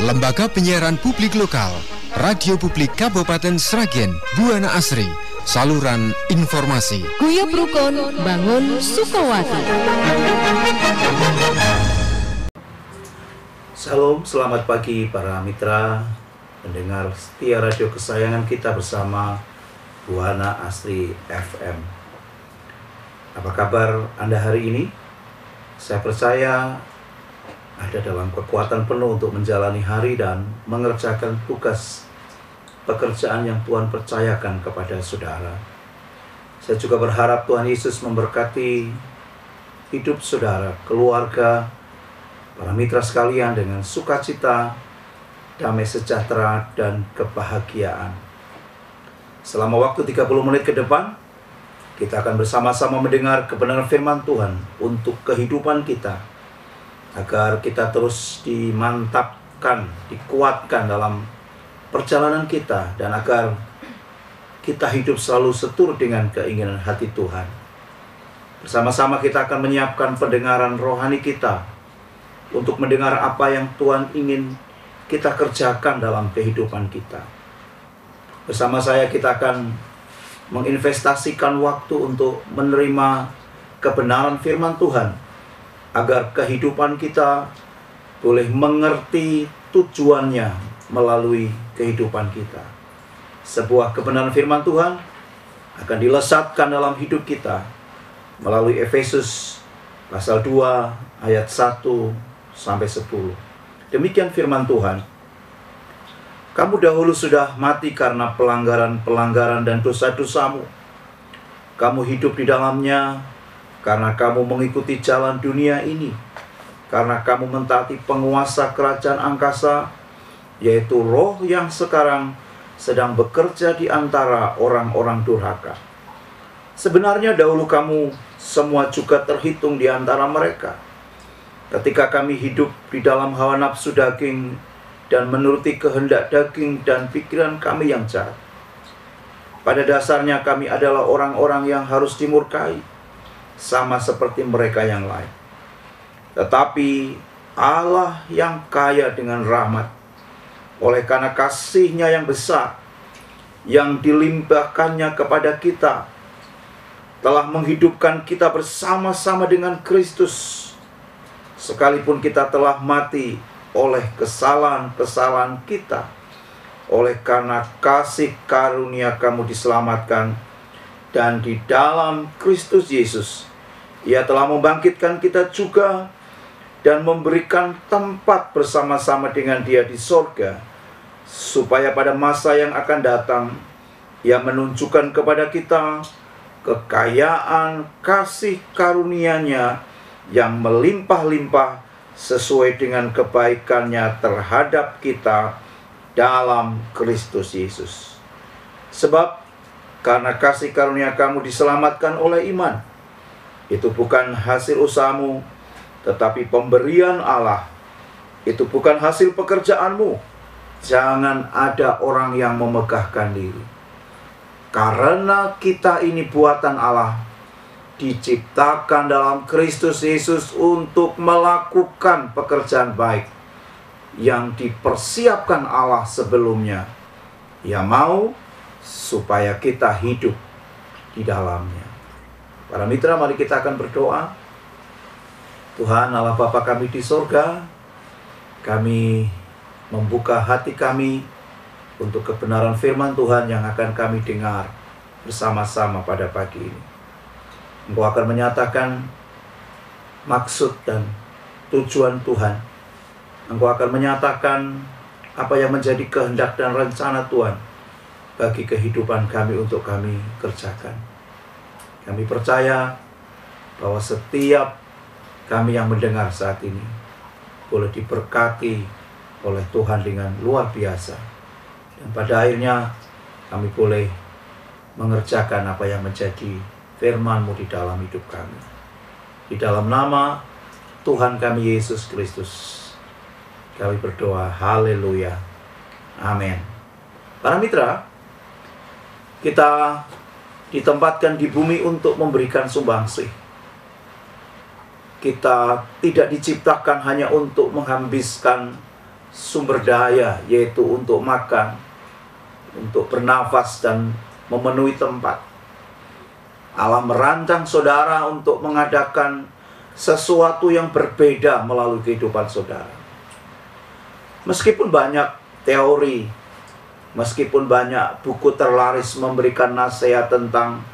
Lembaga Penyiaran Publik Lokal, Radio Publik Kabupaten Sragen, Buana Asri, saluran informasi. Guyub Rukun Bangun Sukowati. Salam, selamat pagi para mitra pendengar setia radio kesayangan kita bersama Buana Asri FM. Apa kabar Anda hari ini? Saya percaya ada dalam kekuatan penuh untuk menjalani hari dan mengerjakan tugas pekerjaan yang Tuhan percayakan kepada saudara. Saya juga berharap Tuhan Yesus memberkati hidup saudara, keluarga, para mitra sekalian dengan sukacita, damai sejahtera, dan kebahagiaan. Selama waktu 30 menit ke depan, kita akan bersama-sama mendengar kebenaran firman Tuhan untuk kehidupan kita, agar kita terus dimantapkan, dikuatkan dalam perjalanan kita, dan agar kita hidup selalu seturut dengan keinginan hati Tuhan. Bersama-sama kita akan menyiapkan pendengaran rohani kita untuk mendengar apa yang Tuhan ingin kita kerjakan dalam kehidupan kita. Bersama saya kita akan menginvestasikan waktu untuk menerima kebenaran firman Tuhan, agar kehidupan kita boleh mengerti tujuannya melalui kehidupan kita. Sebuah kebenaran firman Tuhan akan dilesatkan dalam hidup kita melalui Efesus pasal 2 ayat 1 sampai 10. Demikian firman Tuhan. Kamu dahulu sudah mati karena pelanggaran-pelanggaran dan dosa-dosamu. Kamu hidup di dalamnya karena kamu mengikuti jalan dunia ini, karena kamu mentaati penguasa kerajaan angkasa, yaitu roh yang sekarang sedang bekerja di antara orang-orang durhaka. Sebenarnya dahulu kamu semua juga terhitung di antara mereka, ketika kami hidup di dalam hawa nafsu daging dan menuruti kehendak daging dan pikiran kami yang jahat. Pada dasarnya kami adalah orang-orang yang harus dimurkai, sama seperti mereka yang lain. Tetapi Allah yang kaya dengan rahmat, oleh karena kasih-Nya yang besar, yang dilimpahkannya kepada kita, telah menghidupkan kita bersama-sama dengan Kristus, sekalipun kita telah mati oleh kesalahan-kesalahan kita. Oleh karena kasih karunia kamu diselamatkan, dan di dalam Kristus Yesus Ia telah membangkitkan kita juga dan memberikan tempat bersama-sama dengan Dia di sorga, supaya pada masa yang akan datang Ia menunjukkan kepada kita kekayaan kasih karunia-Nya yang melimpah-limpah sesuai dengan kebaikan-Nya terhadap kita dalam Kristus Yesus. Sebab karena kasih karunia kamu diselamatkan oleh iman. Itu bukan hasil usahamu, tetapi pemberian Allah. Itu bukan hasil pekerjaanmu. Jangan ada orang yang memegahkan diri. Karena kita ini buatan Allah, diciptakan dalam Kristus Yesus untuk melakukan pekerjaan baik yang dipersiapkan Allah sebelumnya. Ia mau supaya kita hidup di dalamnya. Para mitra, mari kita akan berdoa. Tuhan Allah Bapa kami di sorga, kami membuka hati kami untuk kebenaran firman Tuhan yang akan kami dengar bersama-sama pada pagi ini. Engkau akan menyatakan maksud dan tujuan Tuhan. Engkau akan menyatakan apa yang menjadi kehendak dan rencana Tuhan bagi kehidupan kami untuk kami kerjakan. Kami percaya bahwa setiap kami yang mendengar saat ini boleh diberkati oleh Tuhan dengan luar biasa. Dan pada akhirnya kami boleh mengerjakan apa yang menjadi firman-Mu di dalam hidup kami. Di dalam nama Tuhan kami Yesus Kristus kami berdoa. Haleluya. Amin. Para mitra, kita ditempatkan di bumi untuk memberikan sumbangsih. Kita tidak diciptakan hanya untuk menghabiskan sumber daya, yaitu untuk makan, untuk bernafas dan memenuhi tempat. Allah merancang saudara untuk mengadakan sesuatu yang berbeda melalui kehidupan saudara. Meskipun banyak teori, meskipun banyak buku terlaris memberikan nasihat tentang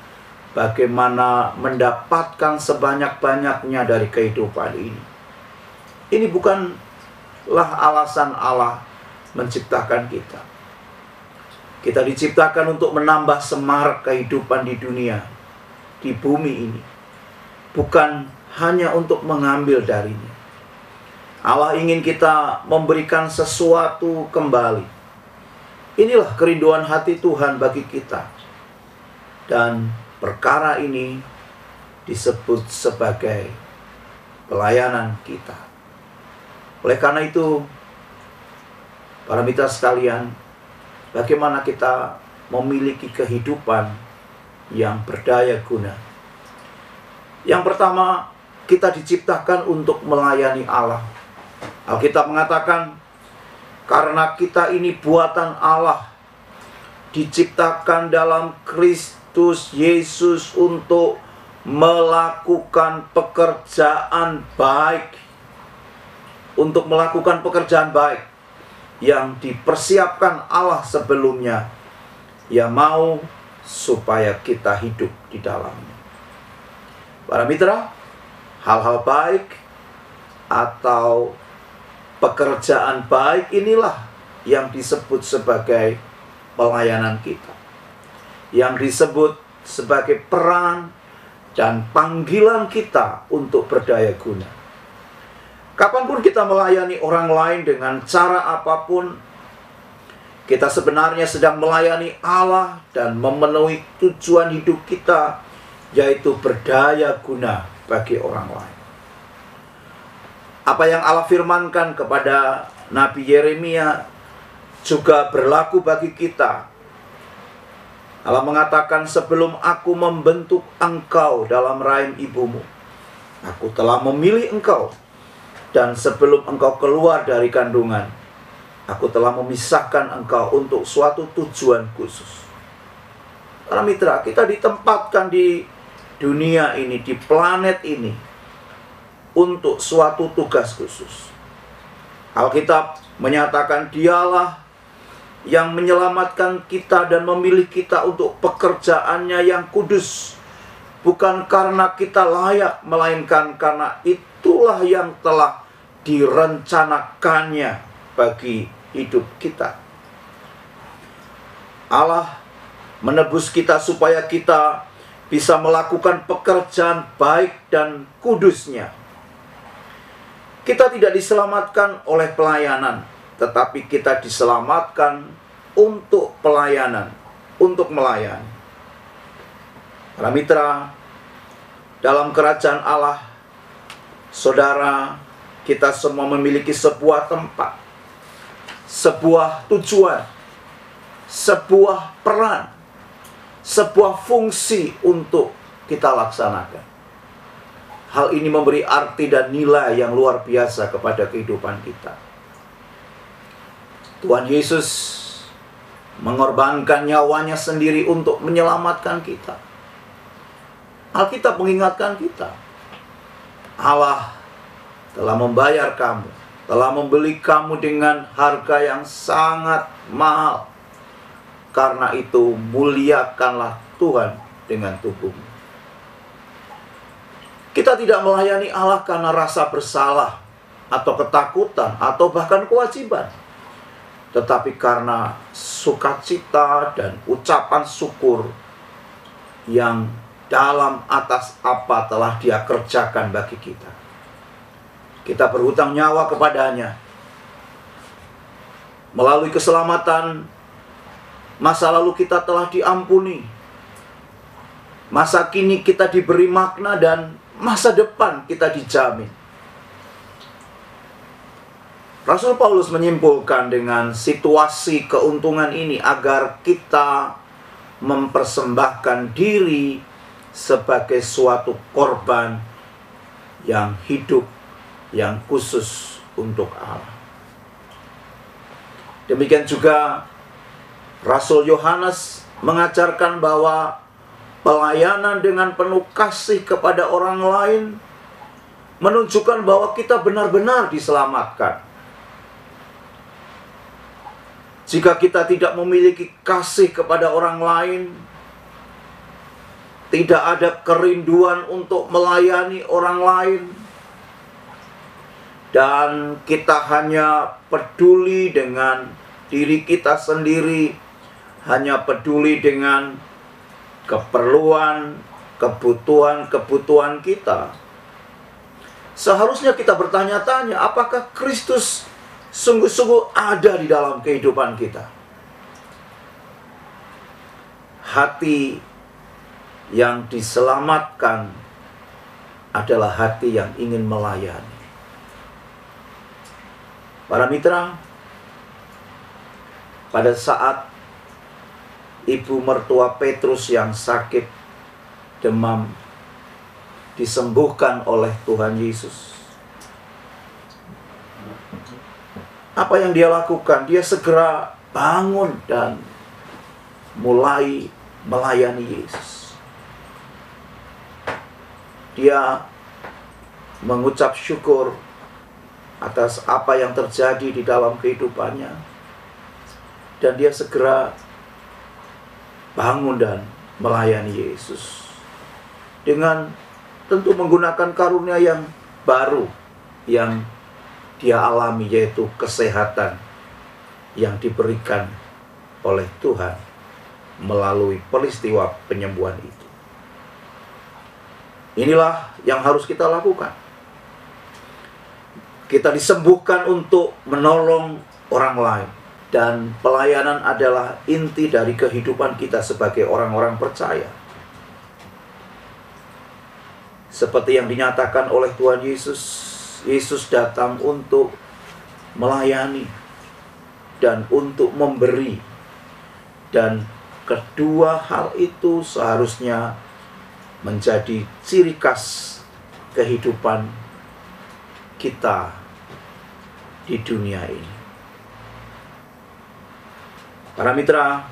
bagaimana mendapatkan sebanyak-banyaknya dari kehidupan ini. Ini bukanlah alasan Allah menciptakan kita. Kita diciptakan untuk menambah semarak kehidupan di dunia, di bumi ini. Bukan hanya untuk mengambil darinya. Allah ingin kita memberikan sesuatu kembali. Inilah kerinduan hati Tuhan bagi kita. Dan perkara ini disebut sebagai pelayanan kita. Oleh karena itu, para mitra sekalian, bagaimana kita memiliki kehidupan yang berdaya guna? Yang pertama, kita diciptakan untuk melayani Allah. Alkitab mengatakan, karena kita ini buatan Allah, diciptakan dalam Kristus Yesus untuk melakukan pekerjaan baik. Untuk melakukan pekerjaan baik yang dipersiapkan Allah sebelumnya. Ia mau supaya kita hidup di dalamnya. Para mitra, hal-hal baik atau pekerjaan baik inilah yang disebut sebagai pelayanan kita. Yang disebut sebagai peran dan panggilan kita untuk berdaya guna. Kapanpun kita melayani orang lain dengan cara apapun, kita sebenarnya sedang melayani Allah dan memenuhi tujuan hidup kita, yaitu berdaya guna bagi orang lain. Apa yang Allah firmankan kepada Nabi Yeremia juga berlaku bagi kita. Allah mengatakan, sebelum aku membentuk engkau dalam rahim ibumu, aku telah memilih engkau. Dan sebelum engkau keluar dari kandungan, aku telah memisahkan engkau untuk suatu tujuan khusus. Para mitra, kita ditempatkan di dunia ini, di planet ini, untuk suatu tugas khusus. Alkitab menyatakan dialah yang menyelamatkan kita dan memilih kita untuk pekerjaannya yang kudus. Bukan karena kita layak, melainkan karena itulah yang telah direncanakannya bagi hidup kita. Allah menebus kita supaya kita bisa melakukan pekerjaan baik dan kudusnya. Kita tidak diselamatkan oleh pelayanan, tetapi kita diselamatkan untuk pelayanan, untuk melayani. Para mitra, dalam kerajaan Allah, saudara, kita semua memiliki sebuah tempat, sebuah tujuan, sebuah peran, sebuah fungsi untuk kita laksanakan. Hal ini memberi arti dan nilai yang luar biasa kepada kehidupan kita. Tuhan Yesus mengorbankan nyawanya sendiri untuk menyelamatkan kita. Alkitab mengingatkan kita, Allah telah membayar kamu, telah membeli kamu dengan harga yang sangat mahal. Karena itu muliakanlah Tuhan dengan tubuhmu. Kita tidak melayani Allah karena rasa bersalah, atau ketakutan, atau bahkan kewajiban. Tetapi karena sukacita dan ucapan syukur yang dalam atas apa telah Dia kerjakan bagi kita. Kita berhutang nyawa kepadanya. Melalui keselamatan, masa lalu kita telah diampuni. Masa kini kita diberi makna dan masa depan kita dijamin. Rasul Paulus menyimpulkan dengan situasi keuntungan ini agar kita mempersembahkan diri sebagai suatu korban yang hidup, yang khusus untuk Allah. Demikian juga Rasul Yohanes mengajarkan bahwa pelayanan dengan penuh kasih kepada orang lain menunjukkan bahwa kita benar-benar diselamatkan. Jika kita tidak memiliki kasih kepada orang lain, tidak ada kerinduan untuk melayani orang lain, dan kita hanya peduli dengan diri kita sendiri, hanya peduli dengan keperluan, kebutuhan kita, seharusnya kita bertanya-tanya, apakah Kristus sungguh-sungguh ada di dalam kehidupan kita? Hati yang diselamatkan adalah hati yang ingin melayani. Para mitra, pada saat ibu mertua Petrus yang sakit demam disembuhkan oleh Tuhan Yesus, apa yang dia lakukan? Dia segera bangun dan mulai melayani Yesus. Dia mengucap syukur atas apa yang terjadi di dalam kehidupannya, dan dia segera bangun dan melayani Yesus dengan tentu menggunakan karunia yang baru yang dia alami, yaitu kesehatan yang diberikan oleh Tuhan melalui peristiwa penyembuhan itu. Inilah yang harus kita lakukan. Kita disembuhkan untuk menolong orang lain, dan pelayanan adalah inti dari kehidupan kita sebagai orang-orang percaya. Seperti yang dinyatakan oleh Tuhan Yesus, Yesus datang untuk melayani dan untuk memberi, dan kedua hal itu seharusnya menjadi ciri khas kehidupan kita di dunia ini. Para mitra,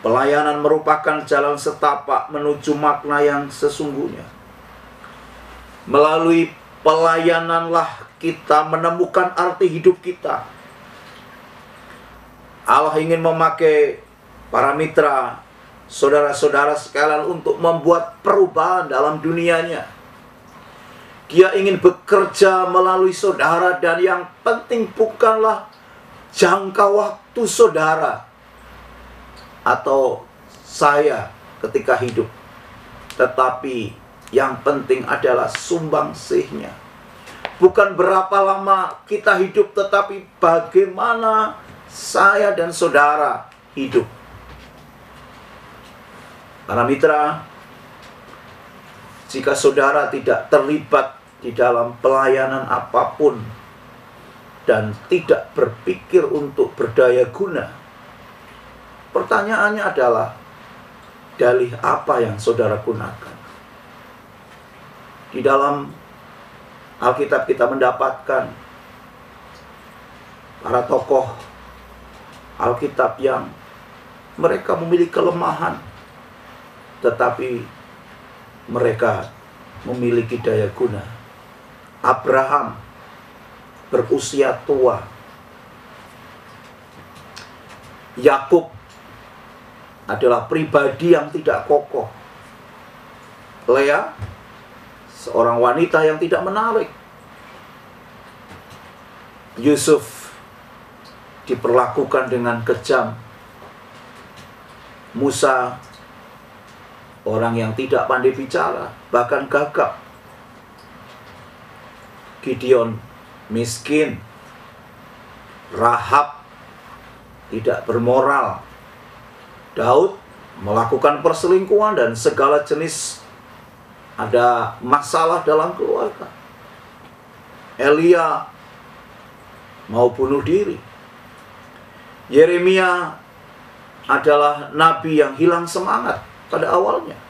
pelayanan merupakan jalan setapak menuju makna yang sesungguhnya. Melalui pelayananlah kita menemukan arti hidup kita. Allah ingin memakai para mitra, saudara-saudara sekalian, untuk membuat perubahan dalam dunianya. Dia ingin bekerja melalui saudara, dan yang penting bukanlah jangka waktu saudara atau saya ketika hidup, tetapi yang penting adalah sumbangsihnya. Bukan berapa lama kita hidup, tetapi bagaimana saya dan saudara hidup. Para mitra, jika saudara tidak terlibat di dalam pelayanan apapun dan tidak berpikir untuk berdaya guna, pertanyaannya adalah, dalih apa yang saudara gunakan? Di dalam Alkitab kita mendapatkan para tokoh Alkitab yang mereka memiliki kelemahan, tetapi mereka memiliki daya guna. Abraham berusia tua. Yakub adalah pribadi yang tidak kokoh. Lea, seorang wanita yang tidak menarik. Yusuf diperlakukan dengan kejam. Musa, orang yang tidak pandai bicara, bahkan gagap. Gideon, miskin. Rahab, tidak bermoral. Daud melakukan perselingkuhan dan segala jenis ada masalah dalam keluarga. Elia mau bunuh diri. Yeremia adalah nabi yang hilang semangat pada awalnya.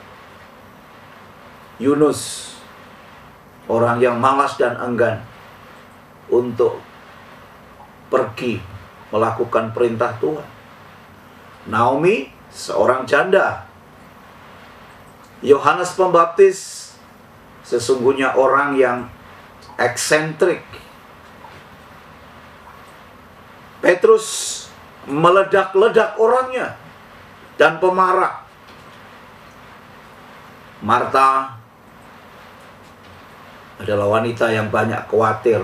Yunus, orang yang malas dan enggan untuk pergi melakukan perintah Tuhan. Naomi seorang janda. Yohanes Pembaptis sesungguhnya orang yang eksentrik. Petrus meledak-ledak orangnya dan pemarah. Marta adalah wanita yang banyak khawatir.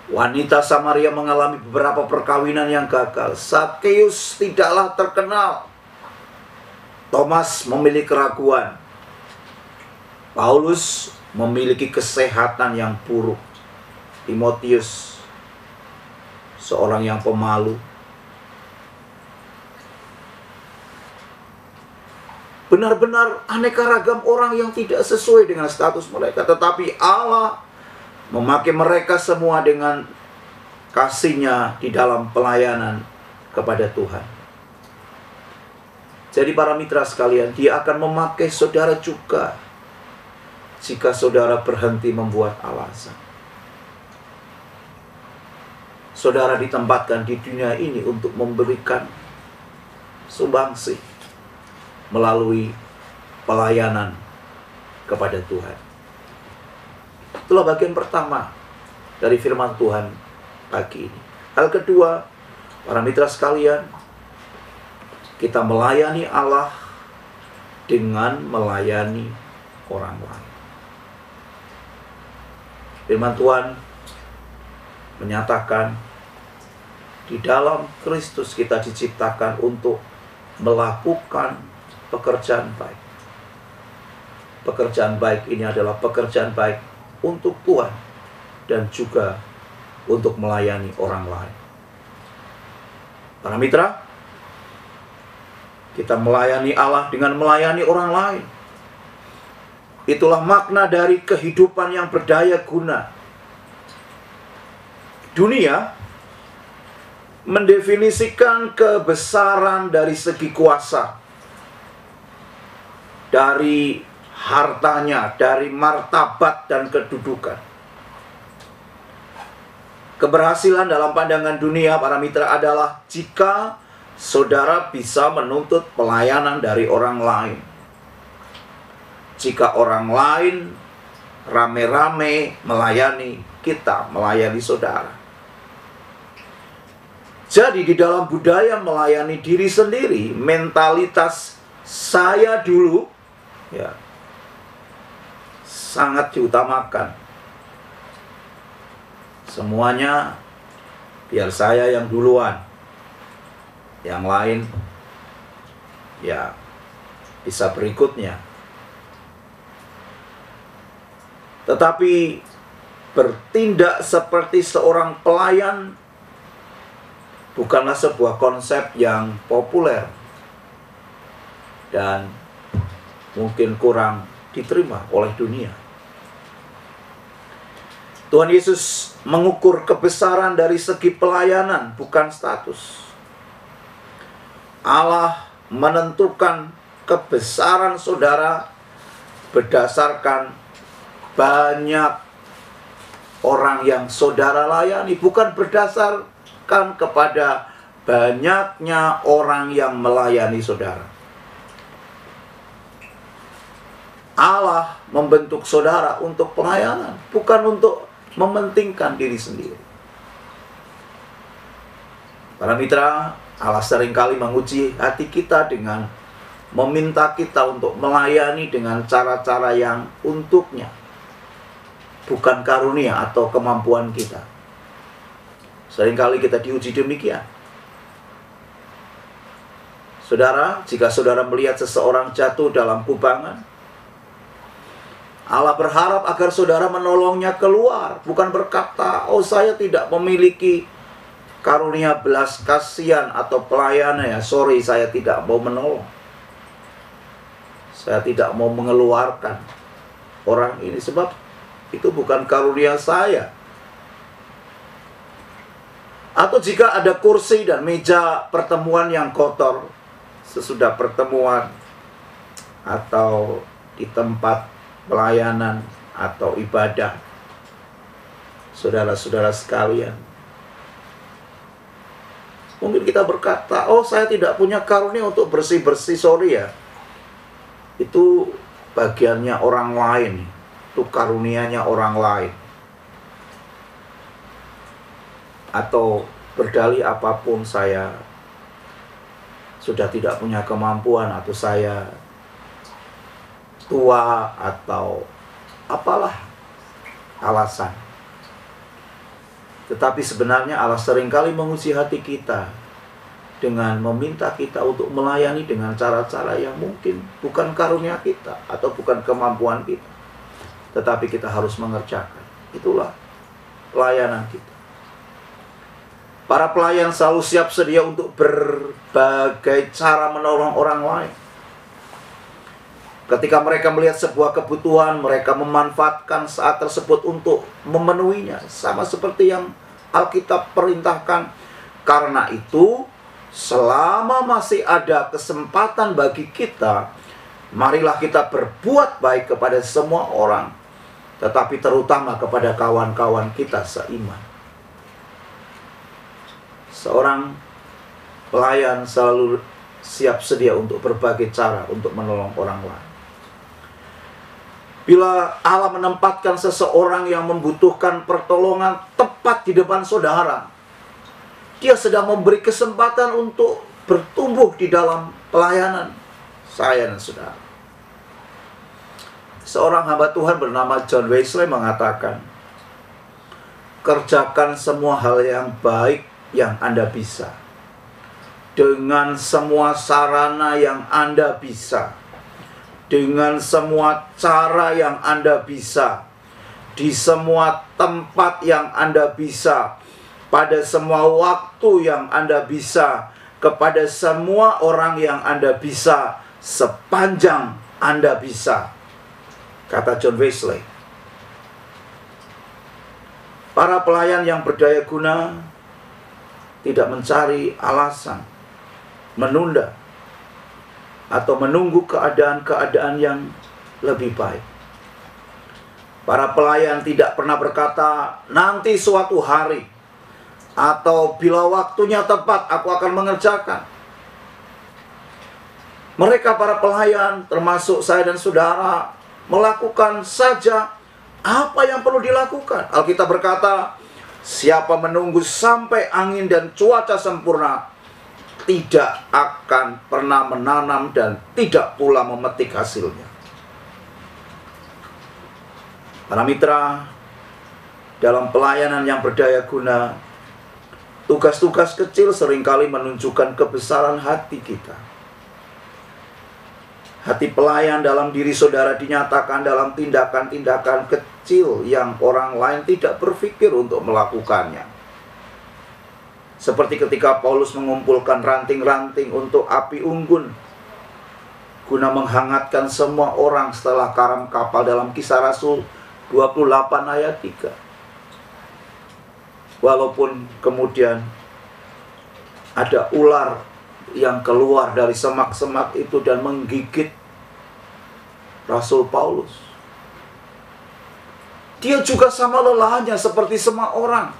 Wanita Samaria mengalami beberapa perkawinan yang gagal. Zakheus tidaklah terkenal. Thomas memiliki keraguan. Paulus memiliki kesehatan yang buruk. Timotius seorang yang pemalu. Benar-benar aneka ragam orang yang tidak sesuai dengan status mereka. Tetapi Allah memakai mereka semua dengan kasih-Nya di dalam pelayanan kepada Tuhan. Jadi para mitra sekalian, Dia akan memakai saudara juga jika saudara berhenti membuat alasan. Saudara ditempatkan di dunia ini untuk memberikan sumbangsi melalui pelayanan kepada Tuhan. Itulah bagian pertama dari firman Tuhan pagi ini. Hal kedua, para mitra sekalian, kita melayani Allah dengan melayani orang lain. Firman Tuhan menyatakan di dalam Kristus kita diciptakan untuk melakukan pekerjaan baik. Pekerjaan baik ini adalah pekerjaan baik untuk Tuhan dan juga untuk melayani orang lain. Para mitra, kita melayani Allah dengan melayani orang lain. Itulah makna dari kehidupan yang berdaya guna. Dunia mendefinisikan kebesaran dari segi kuasa, dari hartanya, dari martabat dan kedudukan. Keberhasilan dalam pandangan dunia, para mitra, adalah jika saudara bisa menuntut pelayanan dari orang lain. Jika orang lain rame-rame melayani, kita melayani saudara. Jadi di dalam budaya melayani diri sendiri, mentalitas saya dulu ya sangat diutamakan. Semuanya biar saya yang duluan. Yang lain ya bisa berikutnya. Tetapi bertindak seperti seorang pelayan bukanlah sebuah konsep yang populer dan mungkin kurang diterima oleh dunia. Tuhan Yesus mengukur kebesaran dari segi pelayanan, bukan status. Allah menentukan kebesaran saudara berdasarkan banyak orang yang saudara layani, bukan berdasarkan kepada banyaknya orang yang melayani saudara. Allah membentuk saudara untuk pelayanan, bukan untuk mementingkan diri sendiri. Para mitra, Allah seringkali menguji hati kita dengan meminta kita untuk melayani dengan cara-cara yang untuknya, bukan karunia atau kemampuan kita. Seringkali kita diuji demikian. Saudara, jika saudara melihat seseorang jatuh dalam kubangan, Allah berharap agar saudara menolongnya keluar, bukan berkata, "Oh, saya tidak memiliki karunia belas kasihan atau pelayanan ya, sorry, saya tidak mau menolong. Saya tidak mau mengeluarkan orang ini sebab itu bukan karunia saya." Atau jika ada kursi dan meja pertemuan yang kotor sesudah pertemuan atau di tempat pelayanan atau ibadah, saudara-saudara sekalian, kita berkata, oh saya tidak punya karunia untuk bersih-bersih, sorry ya. Itu bagiannya orang lain. Itu karunianya orang lain. Atau berdalih apapun, saya sudah tidak punya kemampuan, atau saya tua, atau apalah alasan. Tetapi sebenarnya Allah seringkali menguji hati kita dengan meminta kita untuk melayani dengan cara-cara yang mungkin bukan karunia kita atau bukan kemampuan kita, tetapi kita harus mengerjakan. Itulah pelayanan kita. Para pelayan selalu siap sedia untuk berbagai cara menolong orang lain. Ketika mereka melihat sebuah kebutuhan, mereka memanfaatkan saat tersebut untuk memenuhinya. Sama seperti yang Alkitab perintahkan. Karena itu, selama masih ada kesempatan bagi kita, marilah kita berbuat baik kepada semua orang, tetapi terutama kepada kawan-kawan kita seiman. Seorang pelayan selalu siap sedia untuk berbagai cara untuk menolong orang lain. Bila Allah menempatkan seseorang yang membutuhkan pertolongan tepat di depan saudara, Dia sedang memberi kesempatan untuk bertumbuh di dalam pelayanan saya dan saudara. Seorang hamba Tuhan bernama John Wesley mengatakan, kerjakan semua hal yang baik yang Anda bisa, dengan semua sarana yang Anda bisa, dengan semua cara yang Anda bisa, di semua tempat yang Anda bisa, pada semua waktu yang Anda bisa, kepada semua orang yang Anda bisa, sepanjang Anda bisa, kata John Wesley. Para pelayan yang berdaya guna tidak mencari alasan, menunda, atau menunggu keadaan-keadaan yang lebih baik. Para pelayan tidak pernah berkata, nanti suatu hari, atau bila waktunya tepat aku akan mengerjakan. Mereka para pelayan, termasuk saya dan saudara, melakukan saja apa yang perlu dilakukan. Alkitab berkata, siapa menunggu sampai angin dan cuaca sempurna, tidak akan pernah menanam dan tidak pula memetik hasilnya. Para mitra, dalam pelayanan yang berdaya guna, tugas-tugas kecil seringkali menunjukkan kebesaran hati kita. Hati pelayan dalam diri saudara dinyatakan dalam tindakan-tindakan kecil yang orang lain tidak berpikir untuk melakukannya. Seperti ketika Paulus mengumpulkan ranting-ranting untuk api unggun guna menghangatkan semua orang setelah karam kapal dalam Kisah Rasul 28 ayat 3. Walaupun kemudian ada ular yang keluar dari semak-semak itu dan menggigit Rasul Paulus, dia juga sama lelahnya seperti semua orang.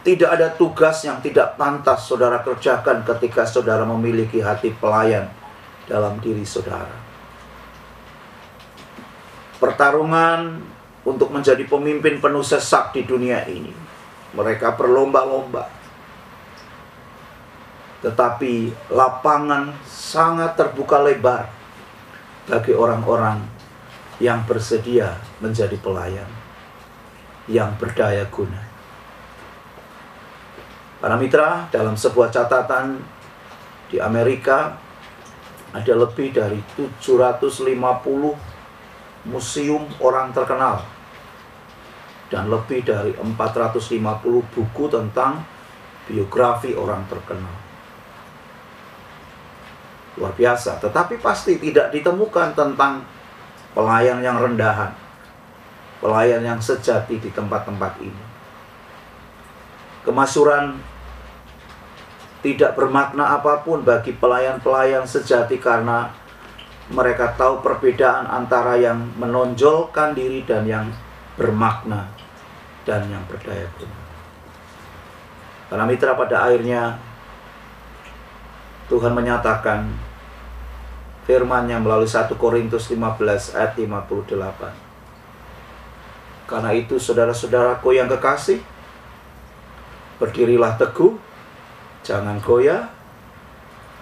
Tidak ada tugas yang tidak pantas saudara kerjakan ketika saudara memiliki hati pelayan dalam diri saudara. Pertarungan untuk menjadi pemimpin penuh sesak di dunia ini, mereka berlomba-lomba. Tetapi lapangan sangat terbuka lebar bagi orang-orang yang bersedia menjadi pelayan, yang berdaya guna. Para mitra, dalam sebuah catatan di Amerika, ada lebih dari 750 museum orang terkenal dan lebih dari 450 buku tentang biografi orang terkenal. Luar biasa, tetapi pasti tidak ditemukan tentang pelayan yang rendahan, pelayan yang sejati di tempat-tempat ini. Kemasyhuran tidak bermakna apapun bagi pelayan-pelayan sejati karena mereka tahu perbedaan antara yang menonjolkan diri dan yang bermakna dan yang berdaya guna. Para mitra, pada akhirnya Tuhan menyatakan firman-Nya melalui 1 Korintus 15 ayat 58. Karena itu saudara-saudaraku yang kekasih, berdirilah teguh, jangan goyah,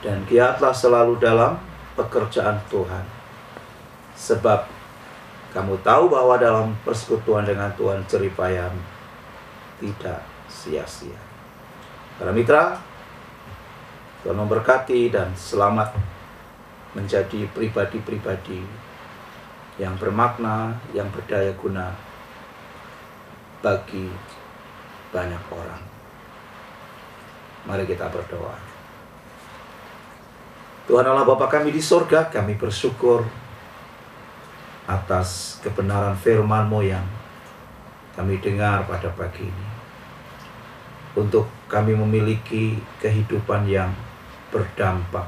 dan giatlah selalu dalam pekerjaan Tuhan. Sebab kamu tahu bahwa dalam persekutuan dengan Tuhan jeripayam tidak sia-sia. Para mitra, Tuhan memberkati dan selamat menjadi pribadi-pribadi yang bermakna, yang berdaya guna bagi banyak orang. Mari kita berdoa. Tuhan Allah Bapa kami di surga, kami bersyukur atas kebenaran firman-Mu yang kami dengar pada pagi ini. Untuk kami memiliki kehidupan yang berdampak,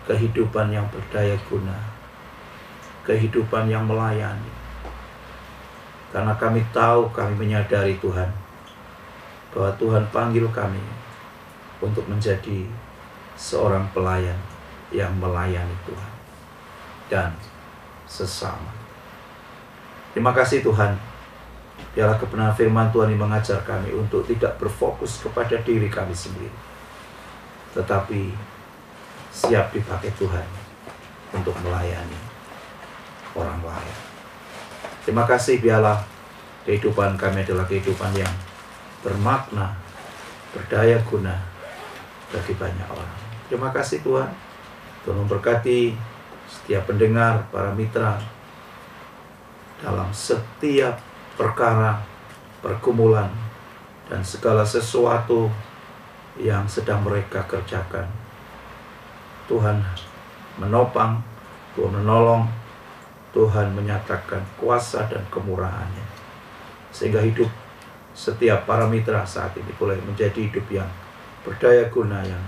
kehidupan yang berdaya guna, kehidupan yang melayani. Karena kami tahu, kami menyadari Tuhan, bahwa Tuhan panggil kami untuk menjadi seorang pelayan yang melayani Tuhan dan sesama. Terima kasih Tuhan. Biarlah kebenaran firman Tuhan yang mengajar kami untuk tidak berfokus kepada diri kami sendiri, tetapi siap dipakai Tuhan untuk melayani orang lain. Terima kasih, biarlah kehidupan kami adalah kehidupan yang bermakna, berdaya guna bagi banyak orang. Terima kasih Tuhan. Tuhan memberkati setiap pendengar, para mitra dalam setiap perkara, pergumulan, dan segala sesuatu yang sedang mereka kerjakan. Tuhan menopang, Tuhan menolong, Tuhan menyatakan kuasa dan kemurahan-Nya, sehingga hidup setiap para mitra saat ini boleh menjadi hidup yang berdaya guna, yang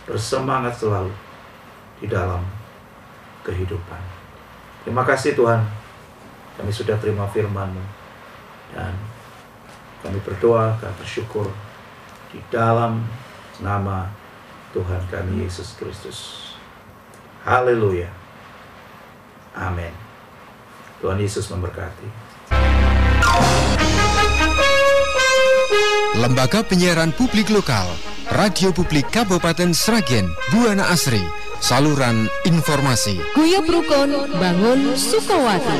bersemangat selalu di dalam kehidupan. Terima kasih Tuhan, kami sudah terima firman-Mu, dan kami berdoa, kami bersyukur di dalam nama Tuhan kami Yesus Kristus. Haleluya. Amin. Tuhan Yesus memberkati. Lembaga Penyiaran Publik Lokal, Radio Publik Kabupaten Sragen, Buana Asri, saluran informasi. Guyub Rukun Bangun Sukowati.